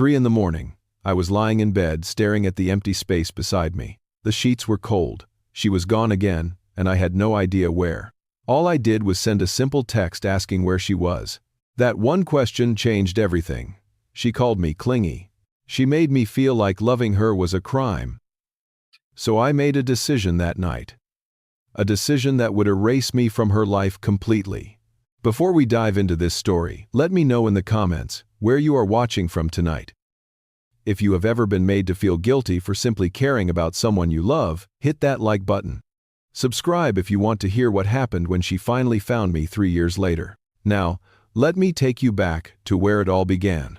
3 in the morning. I was lying in bed, staring at the empty space beside me. The sheets were cold. She was gone again, and I had no idea where. All I did was send a simple text asking where she was. That one question changed everything. She called me Clingy. She made me feel like loving her was a crime. So I made a decision that night. A decision that would erase me from her life completely. Before we dive into this story, let me know in the comments where you are watching from tonight. If you have ever been made to feel guilty for simply caring about someone you love, hit that like button. Subscribe if you want to hear what happened when she finally found me 3 years later. Now, let me take you back to where it all began.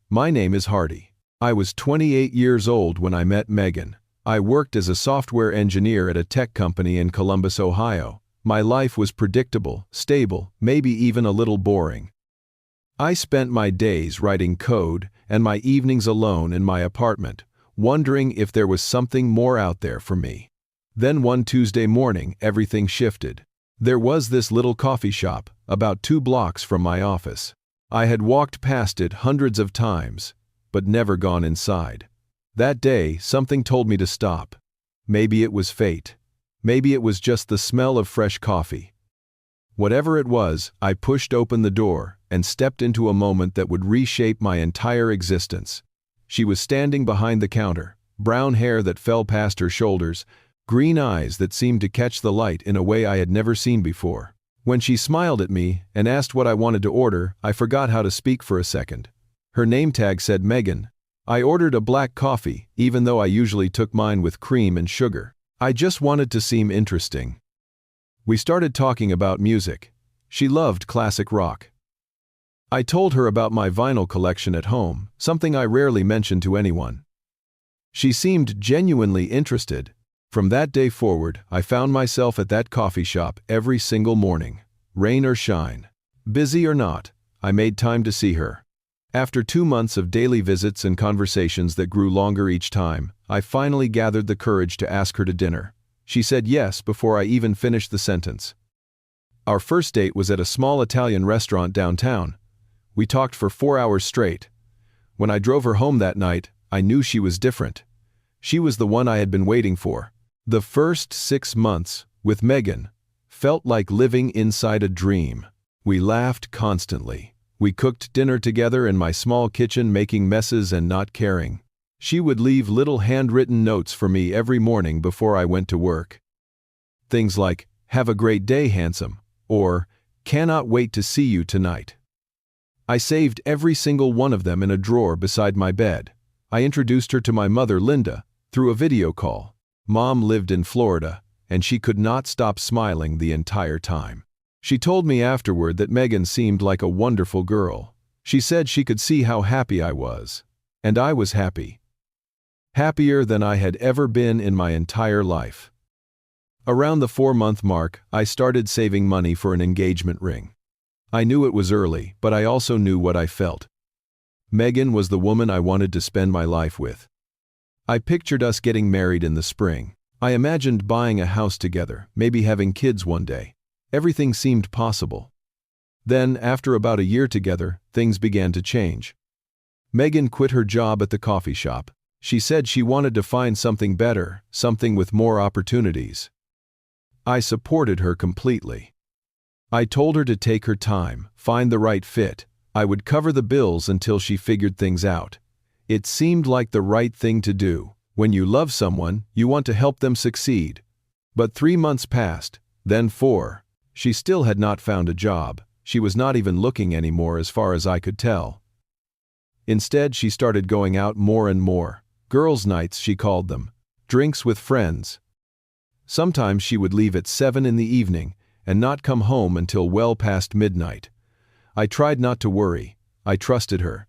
My name is Hardy. I was 28 years old when I met Megan. I worked as a software engineer at a tech company in Columbus, Ohio. My life was predictable, stable, maybe even a little boring. I spent my days writing code and my evenings alone in my apartment, wondering if there was something more out there for me. Then one Tuesday morning, everything shifted. There was this little coffee shop, about 2 blocks from my office. I had walked past it hundreds of times, but never gone inside. That day, something told me to stop. Maybe it was fate. Maybe it was just the smell of fresh coffee. Whatever it was, I pushed open the door and stepped into a moment that would reshape my entire existence. She was standing behind the counter, brown hair that fell past her shoulders, green eyes that seemed to catch the light in a way I had never seen before. When she smiled at me and asked what I wanted to order, I forgot how to speak for a second. Her name tag said Megan. I ordered a black coffee, even though I usually took mine with cream and sugar. I just wanted to seem interesting. We started talking about music. She loved classic rock. I told her about my vinyl collection at home, something I rarely mentioned to anyone. She seemed genuinely interested. From that day forward, I found myself at that coffee shop every single morning, rain or shine. Busy or not, I made time to see her. After 2 months of daily visits and conversations that grew longer each time, I finally gathered the courage to ask her to dinner. She said yes before I even finished the sentence. Our first date was at a small Italian restaurant downtown. We talked for 4 hours straight. When I drove her home that night, I knew she was different. She was the one I had been waiting for. The first 6 months, with Megan, felt like living inside a dream. We laughed constantly. We cooked dinner together in my small kitchen, making messes and not caring. She would leave little handwritten notes for me every morning before I went to work. Things like, "Have a great day, handsome," or "Cannot wait to see you tonight." I saved every single one of them in a drawer beside my bed. I introduced her to my mother, Linda, through a video call. Mom lived in Florida, and she could not stop smiling the entire time. She told me afterward that Megan seemed like a wonderful girl. She said she could see how happy I was. And I was happy. Happier than I had ever been in my entire life. Around the 4-month mark, I started saving money for an engagement ring. I knew it was early, but I also knew what I felt. Megan was the woman I wanted to spend my life with. I pictured us getting married in the spring. I imagined buying a house together, maybe having kids one day. Everything seemed possible. Then, after about a year together, things began to change. Megan quit her job at the coffee shop. She said she wanted to find something better, something with more opportunities. I supported her completely. I told her to take her time, find the right fit. I would cover the bills until she figured things out. It seemed like the right thing to do. When you love someone, you want to help them succeed. But 3 months passed, then 4. She still had not found a job. She was not even looking anymore as far as I could tell. Instead, she started going out more and more. Girls' nights, she called them. Drinks with friends. Sometimes she would leave at 7 in the evening and not come home until well past midnight. I tried not to worry. I trusted her.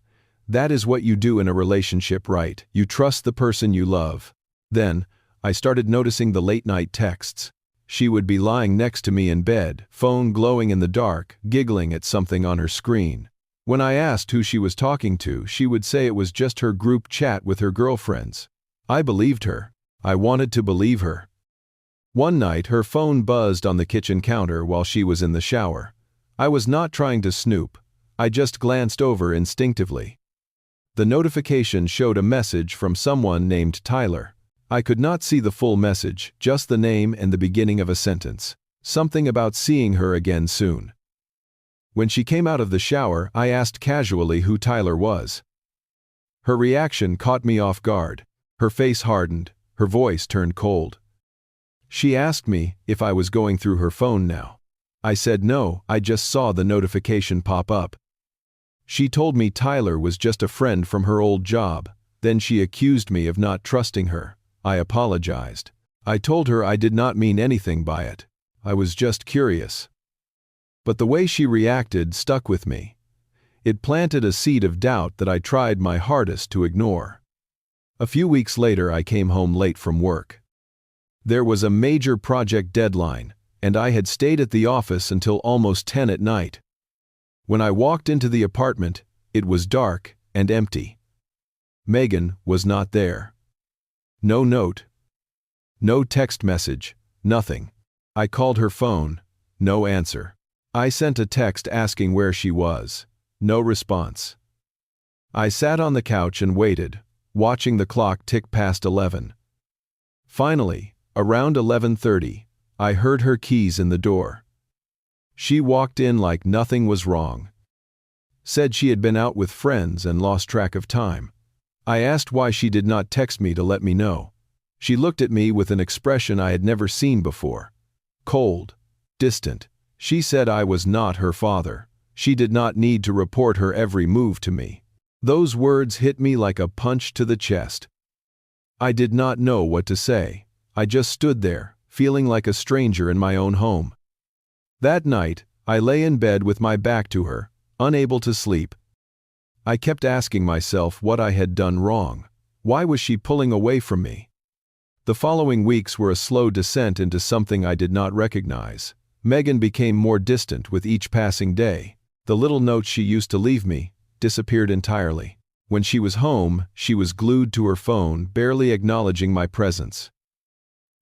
That is what you do in a relationship, right? You trust the person you love. Then, I started noticing the late-night texts. She would be lying next to me in bed, phone glowing in the dark, giggling at something on her screen. When I asked who she was talking to, she would say it was just her group chat with her girlfriends. I believed her. I wanted to believe her. One night, her phone buzzed on the kitchen counter while she was in the shower. I was not trying to snoop. I just glanced over instinctively. The notification showed a message from someone named Tyler. I could not see the full message, just the name and the beginning of a sentence. Something about seeing her again soon. When she came out of the shower, I asked casually who Tyler was. Her reaction caught me off guard. Her face hardened, her voice turned cold. She asked me if I was going through her phone now. I said no, I just saw the notification pop up. She told me Tyler was just a friend from her old job. Then she accused me of not trusting her. I apologized. I told her I did not mean anything by it. I was just curious. But the way she reacted stuck with me. It planted a seed of doubt that I tried my hardest to ignore. A few weeks later, I came home late from work. There was a major project deadline, and I had stayed at the office until almost 10 at night. When I walked into the apartment, it was dark and empty. Megan was not there. No note. No text message. Nothing. I called her phone. No answer. I sent a text asking where she was. No response. I sat on the couch and waited, watching the clock tick past 11. Finally, around 11:30, I heard her keys in the door. She walked in like nothing was wrong. Said she had been out with friends and lost track of time. I asked why she did not text me to let me know. She looked at me with an expression I had never seen before. Cold, distant. She said I was not her father. She did not need to report her every move to me. Those words hit me like a punch to the chest. I did not know what to say. I just stood there, feeling like a stranger in my own home. That night, I lay in bed with my back to her, unable to sleep. I kept asking myself what I had done wrong. Why was she pulling away from me? The following weeks were a slow descent into something I did not recognize. Megan became more distant with each passing day. The little notes she used to leave me disappeared entirely. When she was home, she was glued to her phone, barely acknowledging my presence.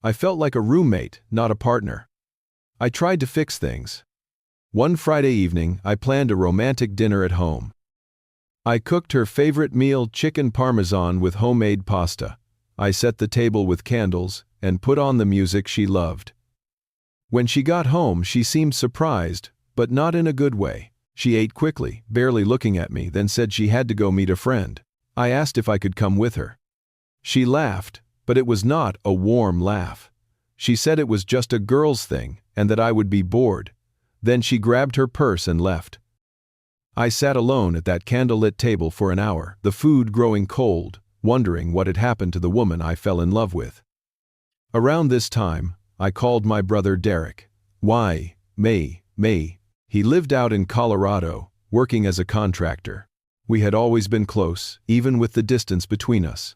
I felt like a roommate, not a partner. I tried to fix things. One Friday evening, I planned a romantic dinner at home. I cooked her favorite meal, chicken parmesan with homemade pasta. I set the table with candles and put on the music she loved. When she got home, she seemed surprised, but not in a good way. She ate quickly, barely looking at me, then said she had to go meet a friend. I asked if I could come with her. She laughed, but it was not a warm laugh. She said it was just a girl's thing and that I would be bored. Then she grabbed her purse and left. I sat alone at that candlelit table for an hour, the food growing cold, wondering what had happened to the woman I fell in love with. Around this time, I called my brother Derek. Why, May. He lived out in Colorado, working as a contractor. We had always been close, even with the distance between us.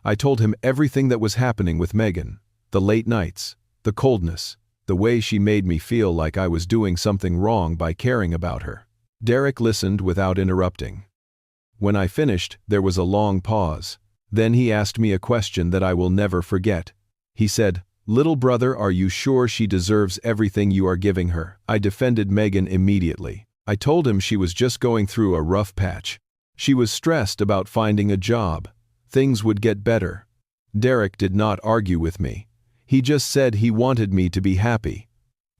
I told him everything that was happening with Megan, the late nights, the coldness, the way she made me feel like I was doing something wrong by caring about her. Derek listened without interrupting. When I finished, there was a long pause. Then he asked me a question that I will never forget. He said, "Little brother, are you sure she deserves everything you are giving her?" I defended Megan immediately. I told him she was just going through a rough patch. She was stressed about finding a job. Things would get better. Derek did not argue with me. He just said he wanted me to be happy.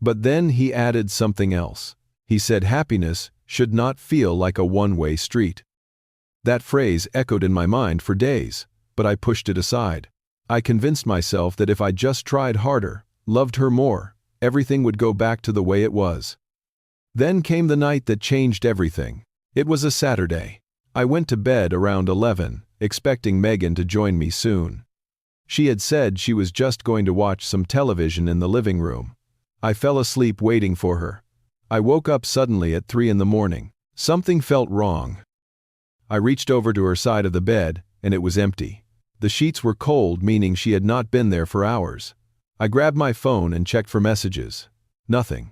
But then he added something else. He said happiness should not feel like a one-way street. That phrase echoed in my mind for days, but I pushed it aside. I convinced myself that if I just tried harder, loved her more, everything would go back to the way it was. Then came the night that changed everything. It was a Saturday. I went to bed around 11, expecting Megan to join me soon. She had said she was just going to watch some television in the living room. I fell asleep waiting for her. I woke up suddenly at 3 in the morning. Something felt wrong. I reached over to her side of the bed, and it was empty. The sheets were cold, meaning she had not been there for hours. I grabbed my phone and checked for messages. Nothing.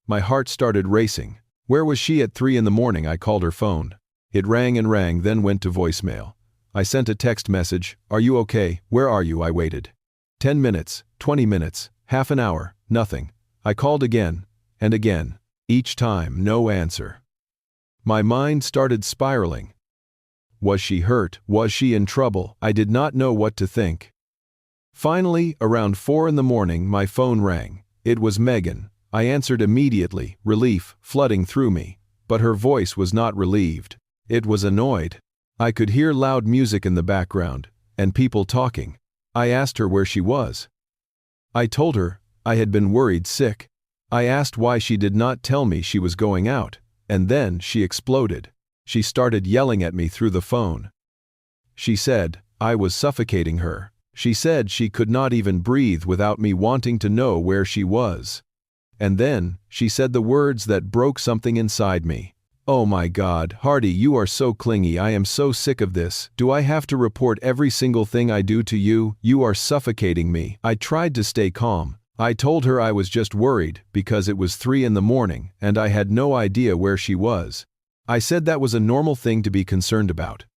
My heart started racing. Where was she at 3 in the morning? I called her phone. It rang and rang, then went to voicemail. I sent a text message. "Are you okay? Where are you?" I waited. 10 minutes, 20 minutes, half an hour, nothing. I called again and again. Each time, no answer. My mind started spiraling. Was she hurt? Was she in trouble? I did not know what to think. Finally, around 4 in the morning, my phone rang. It was Megan. I answered immediately, relief flooding through me. But her voice was not relieved. It was annoyed. I could hear loud music in the background, and people talking. I asked her where she was. I told her I had been worried sick. I asked why she did not tell me she was going out, and then she exploded. She started yelling at me through the phone. She said I was suffocating her. She said she could not even breathe without me wanting to know where she was. And then, she said the words that broke something inside me. Oh my God, Hardy, you are so clingy. I am so sick of this. Do I have to report every single thing I do to you? You are suffocating me. I tried to stay calm. I told her I was just worried because it was 3 in the morning and I had no idea where she was. I said that was a normal thing to be concerned about.